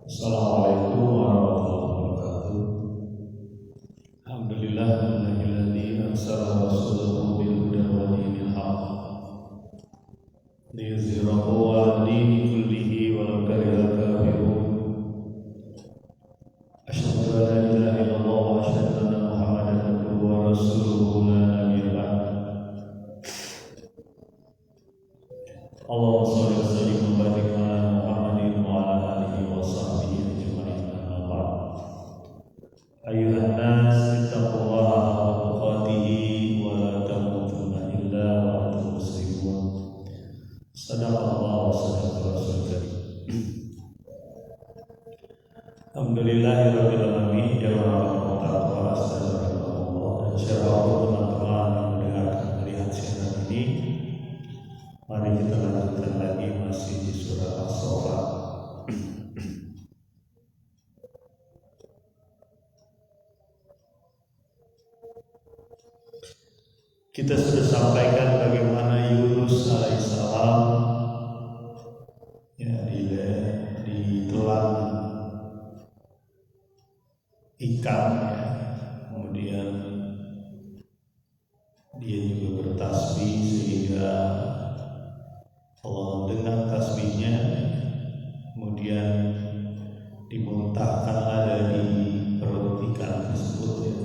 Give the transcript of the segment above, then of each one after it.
Assalamualaikum warahmatullahi wabarakatuh. Alhamdulillahilladzi arsala rasulahu bil huda wa dinil haqq liyuzhirahu 'ala dini kullihi walau karihal kafirun. Asyhadu an la ilaha illallah wa asyhadu anna Muhammadan abduhu wa rasuluhu la nabiyya ba'dahu. Allahumma shalli wa sallim wa barik ala Muhammadin wa ala alihi wa sahbihi ajma'in. Amma ba'd. Ayuhan nas ittaqullaha haqqa tuqatih wa la tamutunna illa wa antum muslimun. Sadaqallahu wa sadaqa rasulul karim. Alhamdulillahirabbil alamin. Jazakallahu ta'ala astagfirullah. Dan syara'u teman-teman yang mendengarkan melihat siaran ini. Mari kita lanjutkan lagi masih di surah As-Saffat. Kita sudah sampaikan bagaimana Yunus alaihissalam ditelan ikan, kemudian dia juga bertasbih sehingga Allah mendengar tasbihnya, kemudian dimuntahkanlah dari perut ikan tersebut,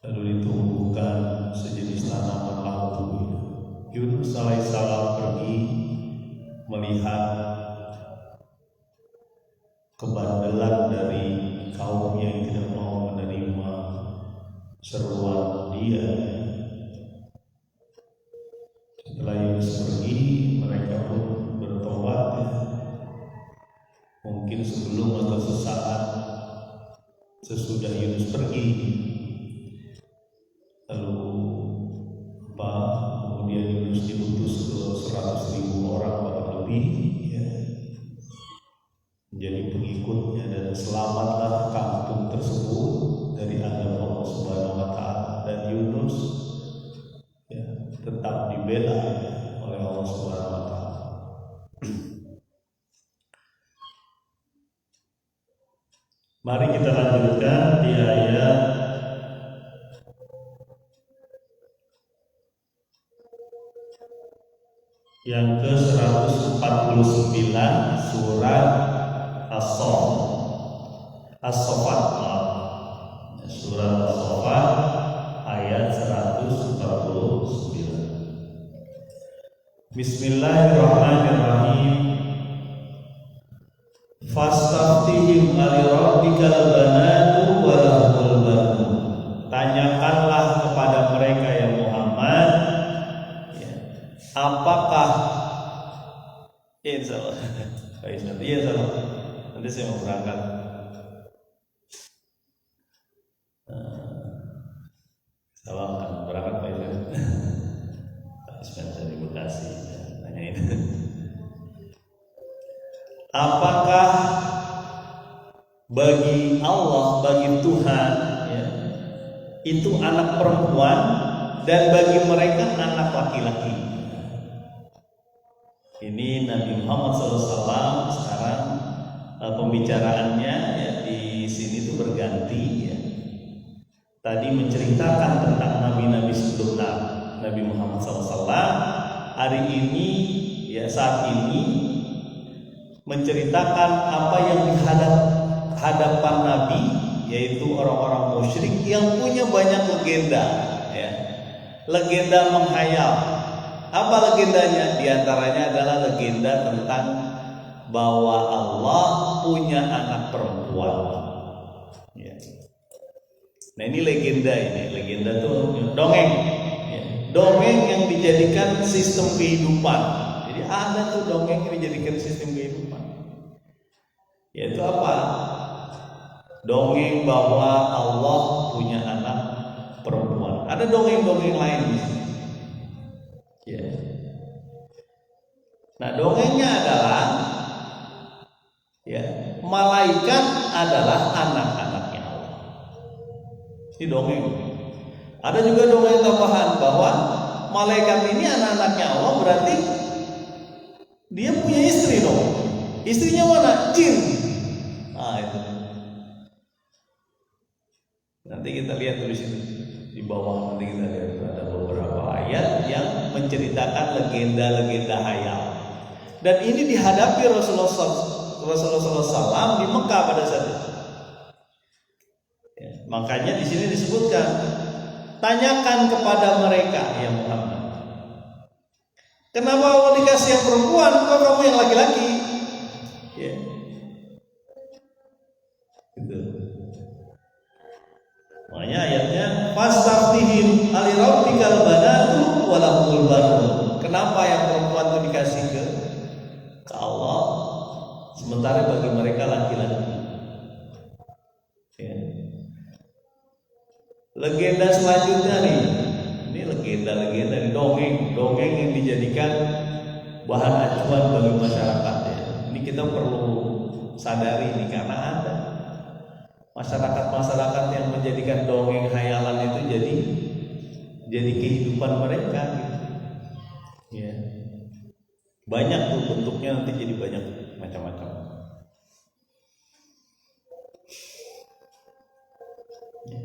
lalu ditumbuhkan sejenis tanaman lampu. Yunus alaihissalam pergi melihat kebandelan dari kaumnya yang tidak mau menerima seruan dia. Setelah Yunus pergi, mereka pun bertobat, mungkin sebelum atau sesaat sesudah Yunus pergi. Lalu kemudian Yunus diutus ke 100.000 orang bahkan lebih, menjadi pengikutnya, dan selamatlah kampung tersebut dari azab Allah Subhanahu wa taala. Dan Yunus tetap dibela oleh Allah Subhanahu wa taala. Mari kita lanjutkan di ayat yang ke-149 surat As-Saffat. Surat As-Saffat ayat 149. Bismillahirrahmanirrahim. Fastaftihim ali rabbikal banatu wa lahul banun. Tanyakanlah kepada mereka ya Muhammad, apakah insyaallah nanti saya mau berangkat. Salam kan berangkat Pak Isan. Saya di Bekasi, tanyain. Apakah bagi Allah, bagi Tuhan, itu anak perempuan, dan bagi mereka anak laki-laki? Ini Nabi Muhammad SAW sekarang pembicaraannya di sini tuh berganti. Tadi menceritakan tentang nabi-nabi sebelum Nabi Muhammad SAW. Hari ini, saat ini menceritakan apa yang hadapan Nabi, yaitu orang-orang musyrik yang punya banyak legenda, legenda menghayal. Apa legendanya? Di antaranya adalah legenda tentang bahwa Allah punya anak perempuan. Nah ini legenda itu dongeng, dongeng yang dijadikan sistem kehidupan. Jadi ada tuh dongeng yang dijadikan sistem kehidupan. Yaitu apa? Dongeng bahwa Allah punya anak perempuan. Ada dongeng-dongeng lain di sini. Nah dongengnya adalah malaikat adalah anak-anaknya Allah. Ini dongeng. Ada juga dongeng tambahan bahwa malaikat ini anak-anaknya Allah, berarti dia punya istri dong. Istrinya mana? Jin. Nah itu. Nanti kita lihat tulis itu di bawah, nanti kita lihat ada beberapa ayat yang menceritakan legenda-legenda hayal. Dan ini dihadapi Rasulullah SAW di Mekah pada saat itu. Ya, makanya di sini disebutkan, tanyakan kepada mereka ya Muhammad, kenapa Allah dikasih yang perempuan, kok kamu yang laki-laki? Ya. Gitu. Makanya ayatnya fastaftihim alirabbikal banatu walahumul banun. Kenapa yang perempuan itu dikasih ke Allah, sementara bagi mereka laki-laki? Ya. Legenda selanjutnya nih, ini legenda-legenda di dongeng yang dijadikan bahan acuan bagi masyarakat ya. Ini kita perlu sadari ini karena ada masyarakat yang menjadikan dongeng khayalan itu jadi kehidupan mereka gitu. Ya. Banyak tuh bentuknya, nanti jadi banyak macam-macam. Ya.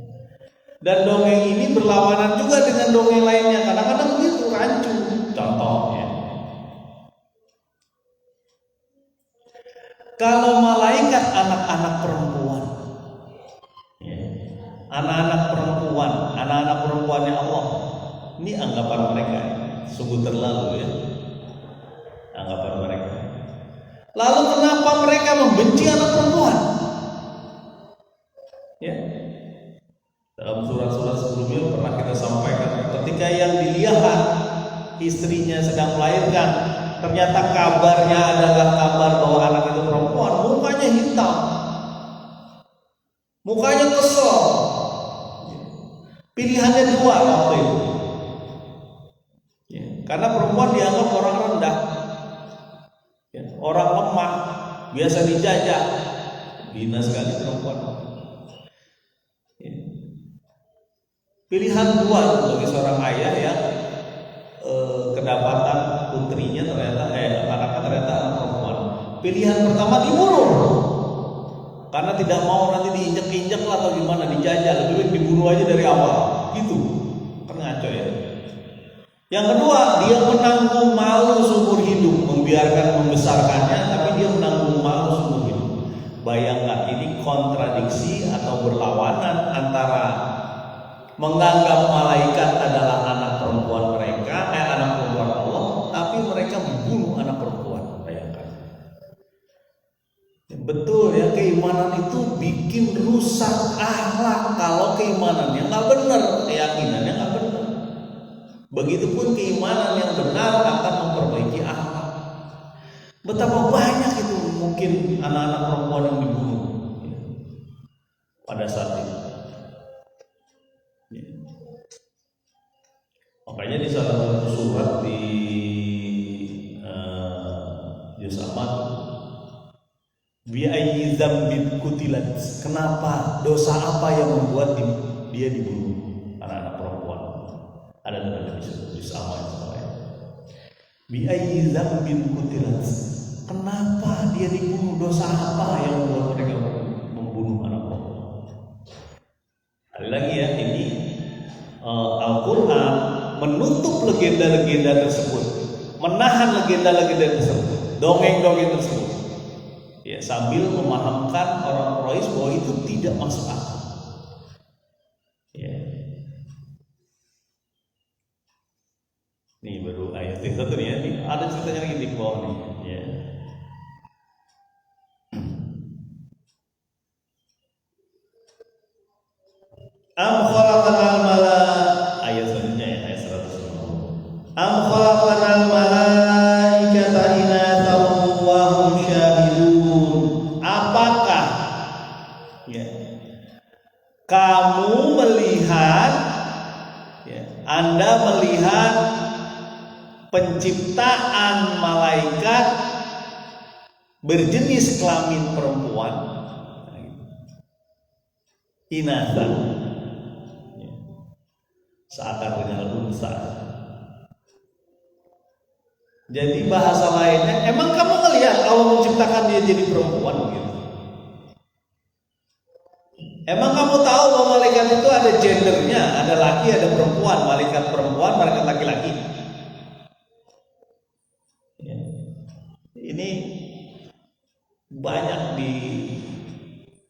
Dan dongeng ini berlawanan juga dengan dongeng lainnya. Kadang-kadang begitu rancu. Contohnya, kalau malaikat anak-anak perempuan, ya, anak-anak perempuannya Allah, ini anggapan mereka sungguh terlalu ya, anggapan mereka. Lalu kenapa mereka membenci anak perempuan? Ya, dalam surat-surat sebelumnya pernah kita sampaikan, ketika yang dilihat istrinya sedang melahirkan, ternyata kabarnya adalah kabar bahwa anak itu perempuan, mukanya hitam, mukanya kesel. Pilihannya dua waktu itu, ya, karena perempuan dianggap orang rendah, ya, orang lemah, biasa dijajah, hina sekali perempuan. Ya. Pilihan dua bagi seorang ayah yang kedapatan putrinya anaknya ternyata anak perempuan. Pilihan pertama dibunuh, karena tidak mau nanti diinjak-injak lah atau gimana, dijajah, lebih baik dibunuh aja dari awal, gitu. Kan ngaco ya. Yang kedua, dia menanggung malu seumur hidup, membiarkan membesarkannya, tapi dia menanggung malu seumur hidup. Bayangkan, ini kontradiksi atau berlawanan antara menganggap malaikat adalah anak perempuan mereka, anak perempuan Allah, tapi mereka membunuh anak perempuan. Bayangkan. Betul ya, keimanan itu bikin rusak akhlak kalau keimanannya nggak benar, keyakinannya nggak benar. Begitupun keimanan yang benar akan memperbaiki akhlak. Betapa banyak itu mungkin anak-anak perempuan yang dibunuh pada saat itu. Makanya di salah satu surat di Juz Ahmad, bi'ayyi dzambin qutilat, kenapa, dosa apa yang membuat dia dibunuh, anak-anak perempuan. Ada dalam Juz Ahmad, bi'ayyi dzambin qutilat, kenapa dia dibunuh, dosa apa yang membuat mereka membunuh anak perempuan. Ada lagi ya, ini Al-Quran menutup legenda-legenda tersebut, menahan legenda-legenda tersebut, dongeng-dongeng tersebut, ya, sambil memahamkan orang Quraisy bahwa itu tidak masuk akal. Ya. Ini baru ayat yang satu nih ya, ini ada ceritanya lagi di bawah nih. Ya. Am khalaqal ayat selanjutnya ya, ayat 150. Am khalaqal malaikata inatsan wa hum syahidun. Apakah ya, kamu melihat, ya, Anda melihat penciptaan malaikat berjenis kelamin perempuan, inatsan, seakar dengan unsa. Jadi bahasa lainnya, emang kamu ngelihat Allah menciptakan dia jadi perempuan gitu? Emang kamu tahu bahwa malaikat itu ada gendernya, ada laki, ada perempuan, malaikat perempuan, malaikat laki-laki. Ya. Ini banyak di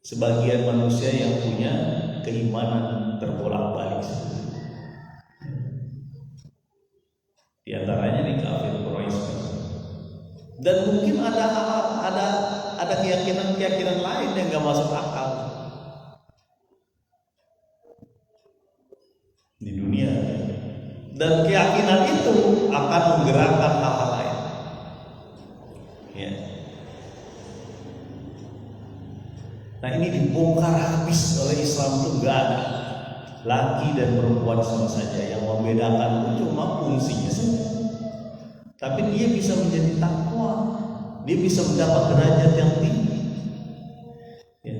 sebagian manusia yang punya keimanan terbolak-balik. Di antaranya nih kafir Quraisy. Dan mungkin ada keyakinan lain yang gak masuk akal di dunia. Dan keyakinan itu akan menggerakkan hal-hal lain. Ya. Nah ini dibongkar habis oleh Islam itu gak ada. Laki dan perempuan sama saja, yang membedakan itu cuma fungsinya saja. Tapi dia bisa menjadi takwa, dia bisa mendapat derajat yang tinggi. Ya.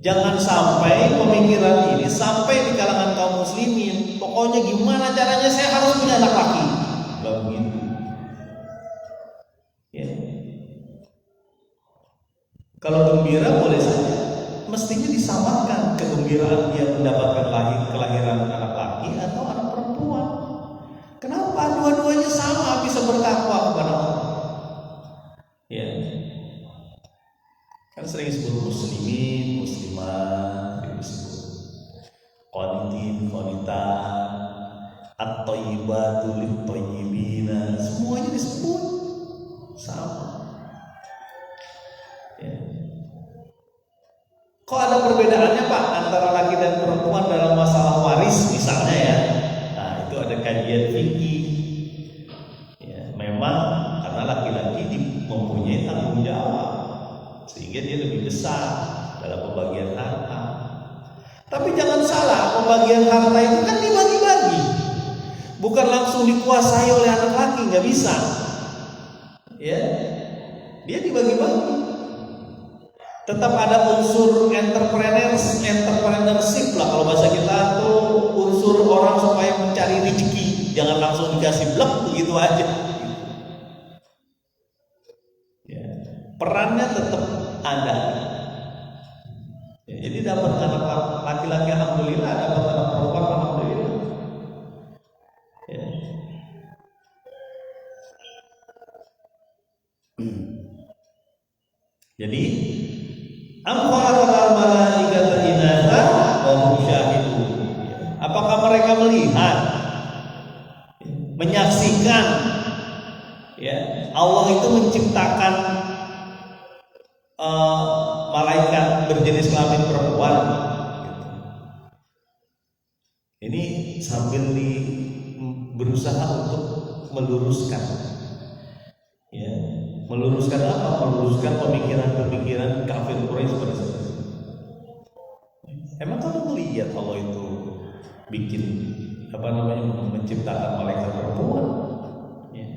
Jangan sampai pemikiran ini sampai di kalangan kaum muslimin. Pokoknya gimana caranya saya harus punya anak laki. Gak begitu. Ya. Kalau gembira boleh saja. Mestinya disamakan kegembiraan dia mendapatkan kelahiran anak laki atau anak perempuan. Kenapa dua-duanya sama bisa bertakwa kepada Allah? Ya. Kan sering disebut muslimin, muslimat, disebut qanitin, qanitat, at-thayyibatu lit-thayyibina, semuanya disebut sama. Ya. Kok ada perbedaannya Pak antara laki dan perempuan dalam masalah waris misalnya ya? Nah itu ada kajian fikih. Ya, memang karena laki-laki mempunyai tanggung jawab sehingga dia lebih besar dalam pembagian harta. Tapi jangan salah, pembagian harta itu kan dibagi-bagi, bukan langsung dikuasai oleh anak laki, nggak bisa. Ya, dia dibagi-bagi. Tetap ada unsur entrepreneurship lah kalau bahasa kita tuh, unsur orang supaya mencari rezeki, jangan langsung dikasih blek begitu aja. Ya, perannya tetap ada. Ya, jadi dapat anak laki-laki alhamdulillah, dapat anak perempuan alhamdulillah. Ya. Jadi apakah mereka melihat, menyaksikan, ya Allah itu menciptakan malaikat berjenis kelamin perempuan. Ini sambil berusaha untuk meluruskan, ya. Meluruskan apa? Meluruskan pemikiran-pemikiran kafir Quraisy pada saat itu. Emang kamu melihat Allah itu bikin menciptakan malaikat perempuan? Ya.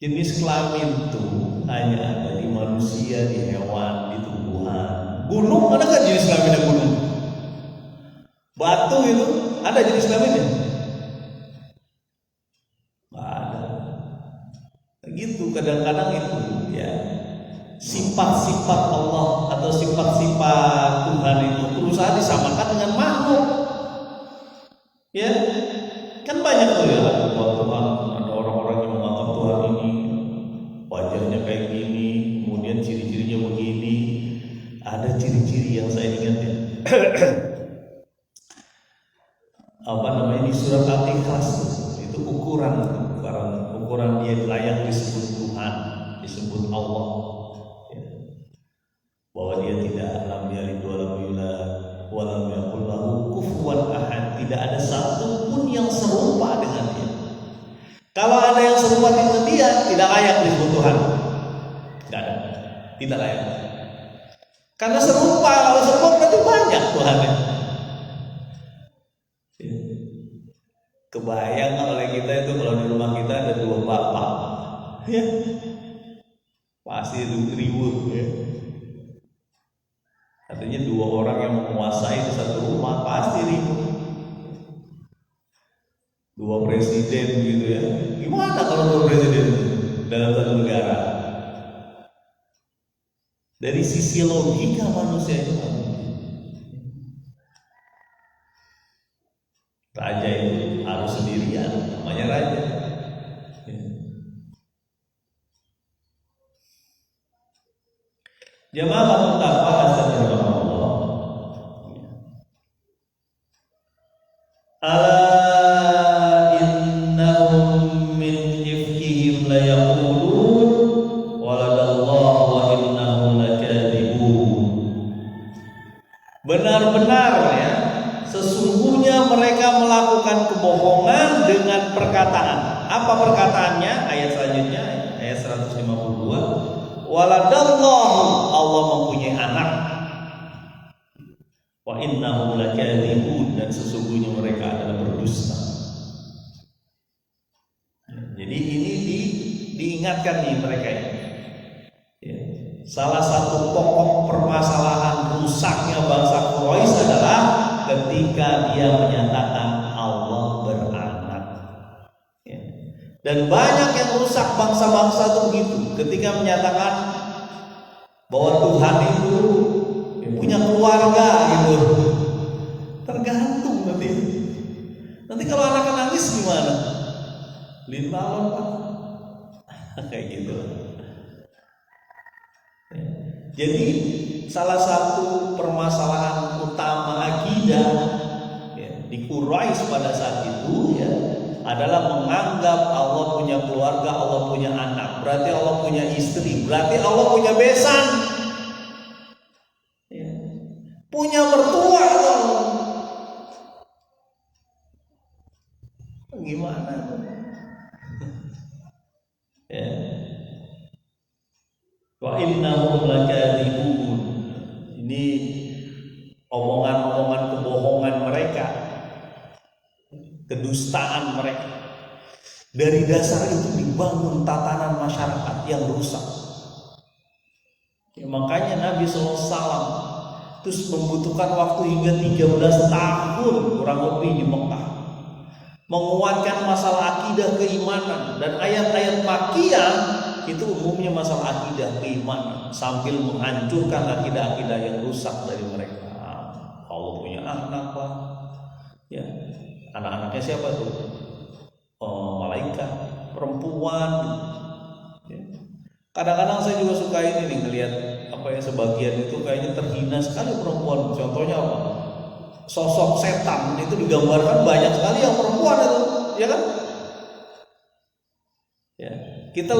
Jenis kelamin itu hanya ada di manusia, di hewan, di tumbuhan. Gunung ada nggak jenis kelaminnya gunung? Batu itu ada jenis kelaminnya? Gitu kadang-kadang itu ya sifat-sifat Allah atau sifat-sifat Tuhan itu berusaha disamakan dengan makhluk. Ya kan banyak tuh ya, ada Tuhan, ada orang-orang yang menganggap Tuhan ini wajahnya kayak gini, kemudian ciri-cirinya begini. Ada ciri-ciri yang saya ingat ya. Di surat Al-Ikhlas itu ukuran dia layak disebut Tuhan, disebut Allah, ya. Bahwa dia tidak lam yalid wa lam yulad wa lam yakul lahu kufuwan ahad, tidak ada satu pun yang serupa dengan dia. Kalau ada yang serupa dengan dia, tidak layak disebut Tuhan. Tidak ada, tidak layak. Karena serupa, kalau serupa berarti banyak Tuhannya. Kebayang oleh kita itu kalau di rumah kita ada 2 bapak, ya pasti itu ribu, ya. Artinya 2 orang yang menguasai di satu rumah pasti ribu. dua presiden gitu ya. Gimana kalau dua presiden dalam satu negara? Dari sisi logika manusia itu nggak mungkin. Raja itu harus sendirian, namanya raja. Jamaah mutaqwa astagfirullah. Ala innahum min ifkihim la yaqulun waladallahu wa innahum lakadzibun. Benar-benar ya, sesungguhnya mereka melakukan kebohongan dengan perkataan. Apa perkataannya? Ayat selanjutnya, ayat 152. Waladallahu, Allah mempunyai anak. Wa innahum lakadzibun, dan sesungguhnya mereka adalah berdusta. Jadi ini diingatkan nih mereka ini. Ya. Salah satu pokok permasalahan rusaknya bangsa Quraisy adalah ketika dia menyatakan Allah beranak. Ya. Dan banyak yang rusak bangsa-bangsa itu begitu, ketika menyatakan bahwa Tuhan itu punya keluarga gitu. Tergantung nanti. Nanti kalau anaknya nangis gimana? Lintalon Pak. Kayak gitu. Jadi salah satu permasalahan utama akidah ya, di Quraisy pada saat itu ya adalah menganggap Allah punya keluarga, Allah punya anak, berarti Allah punya istri, berarti Allah punya besan, ya. Punya mertua dong. Gimana? Ya. Wa innahum lakadzibun. Ini omongan-omongan kebohongan mereka, kedustaan mereka. Dari dasar itu dibangun tatanan masyarakat yang rusak. Ya, makanya Nabi SAW terus membutuhkan waktu hingga 13 tahun kurang lebih di Mekah, menguatkan masalah akidah keimanan, dan ayat-ayat Makkiyah itu umumnya masalah akidah keimanan sambil menghancurkan akidah-akidah yang rusak dari mereka. Allah punya anak Pak. Ya, anak-anaknya siapa tuh? Malaikat, perempuan. Ya. Kadang-kadang saya juga suka ini nih ngelihat apa ya, sebagian itu kayaknya terhina sekali perempuan. Contohnya apa? Sosok setan itu digambarkan banyak sekali yang perempuan itu, ya kan? Ya, kita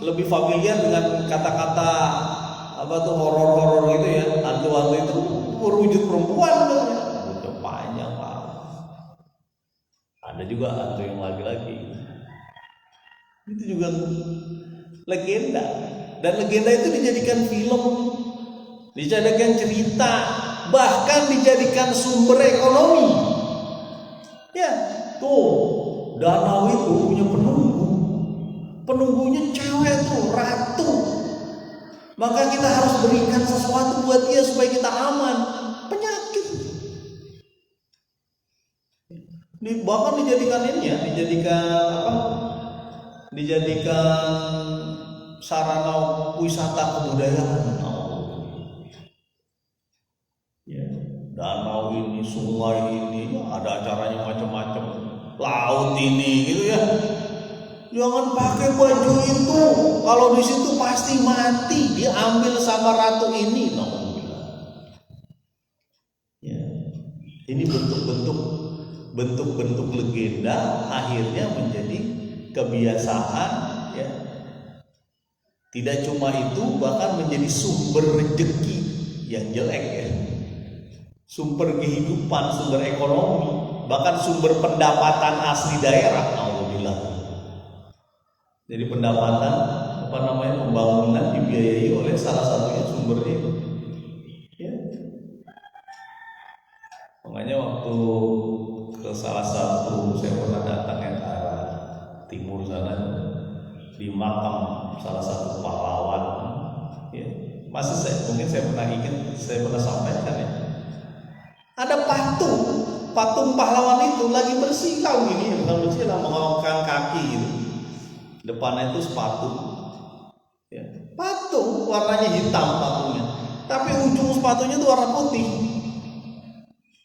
lebih familiar dengan kata-kata apa tuh horor-horor gitu ya, hantu-hantu itu berwujud perempuan kan? Udah panjang Pak. Ada juga hantu yang laki-laki. Itu juga legenda, dan legenda itu dijadikan film, dijadikan cerita, bahkan dijadikan sumber ekonomi. Ya, tuh danau itu punya penunggunya cewek tuh, ratu. Maka kita harus berikan sesuatu buat dia supaya kita aman. Penyakit. Bahkan dijadikan ini ya, dijadikan sarana wisata kebudayaan. Ya, danau ini, sungai ini, ada acaranya macam-macam. Laut ini, gitu ya. Jangan pakai baju itu. Kalau di situ pasti mati, diambil sama ratu ini. Ya, ini bentuk-bentuk legenda akhirnya menjadi kebiasaan. Ya. Tidak cuma itu, bahkan menjadi sumber rezeki yang jelek ya. Sumber kehidupan, sumber ekonomi, bahkan sumber pendapatan asli daerah. Alhamdulillah. Jadi pendapatan pembangunan dibiayai oleh salah satunya sumbernya itu. Ya. Makanya waktu ke salah satu, saya pernah datang yang ke arah timur sana, di makam salah satu pahlawan. Ya. Mungkin saya pernah sampaikan ya. Ada patung patung pahlawan itu lagi bersikap gini, bukan bersikap, mengangkat kaki gitu. Depannya itu sepatu, ya. Patung warnanya hitam patungnya, tapi ujung sepatunya itu warna putih,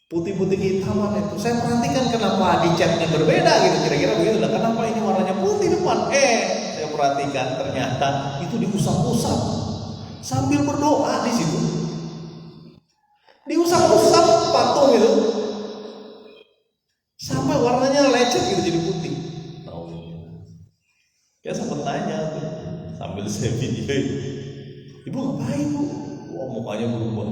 putih-putih kehitaman itu. Saya perhatikan kenapa dicatnya berbeda gitu, kira-kira begitu lah. Kenapa ini warnanya putih depan? Saya perhatikan ternyata itu diusap-usap sambil berdoa di situ. Diusap-usap patung itu sampai warnanya lecet gitu jadi putih. Ya sempat tanya tuh, sambil saya video, ibu ngapain bu? Wah mukanya berubah.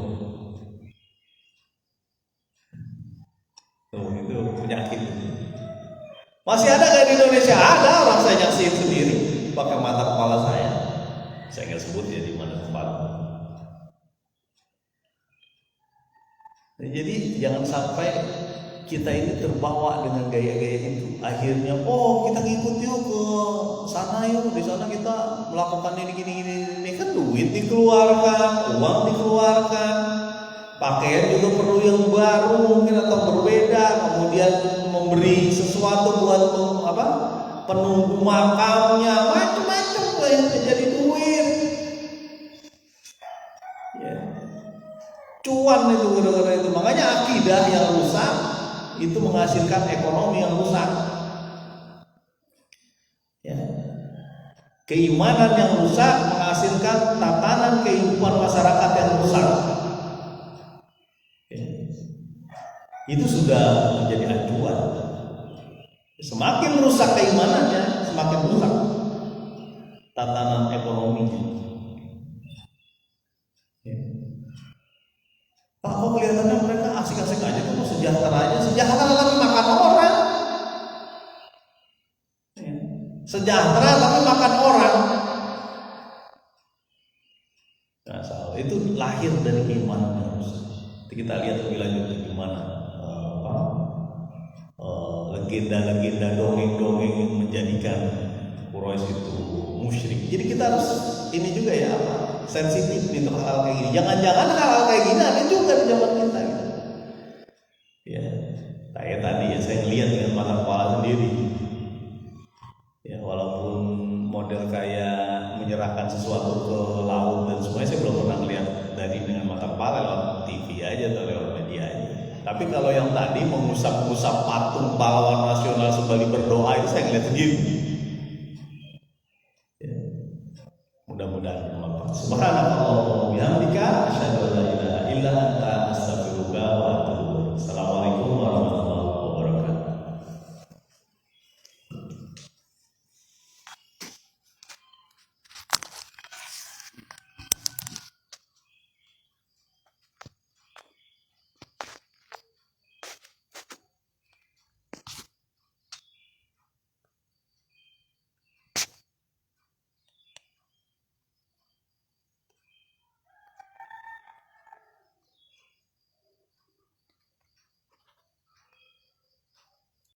Tuh itu penyakit. Masih ada nggak di Indonesia? Ada, orang saya nyaksiin sendiri pakai mata kepala saya. Saya nggak sebut ya di mana kepala. Nah, jadi jangan sampai kita ini terbawa dengan gaya-gaya itu. Akhirnya, kita ngikut yuk ke sana yuk. Di sana kita melakukan ini kan duit dikeluarkan, uang dikeluarkan, pakaian juga perlu yang baru mungkin atau berbeda. Kemudian memberi sesuatu buat penunggu makamnya, macam-macam yang menjadi duit. Cuan itu gara-gara itu. Makanya akidah yang rusak itu menghasilkan ekonomi yang rusak. Ya. Keimanan yang rusak menghasilkan tatanan kehidupan masyarakat yang rusak. Ya. Itu sudah menjadi acuan. Semakin rusak keimanannya, semakin rusak tatanan ekonominya. Pak, kok kelihatannya mereka asik-asik aja, kok sejahtera aja. Sejahtera tapi makan orang. Sejahtera tapi makan orang. Nah, itu lahir dari iman. Kita lihat lebih lanjut bagaimana legenda-legenda dongeng-dongeng yang menjadikan Quraisy itu musyrik. Jadi kita harus ini juga ya, sensitif nih untuk hal kayak gini. Jangan-jangan hal kayak gini ada juga di zaman kita gitu. Ya, kayak tadi ya saya lihat dengan mata kepala sendiri. Ya, walaupun model kayak menyerahkan sesuatu ke laut dan semuanya saya belum pernah lihat dari dengan mata kepala, lewat TV aja atau lewat media aja. Tapi kalau yang tadi mengusap-usap patung pahlawan nasional sembari berdoa itu saya ngeliat sendiri. Ya. Mudah-mudahan bermanfaat. Subhanallah wa bihamdika asyhadu an la ilaha illa anta astaghfiruka wa atubu ilaik. Assalamualaikum.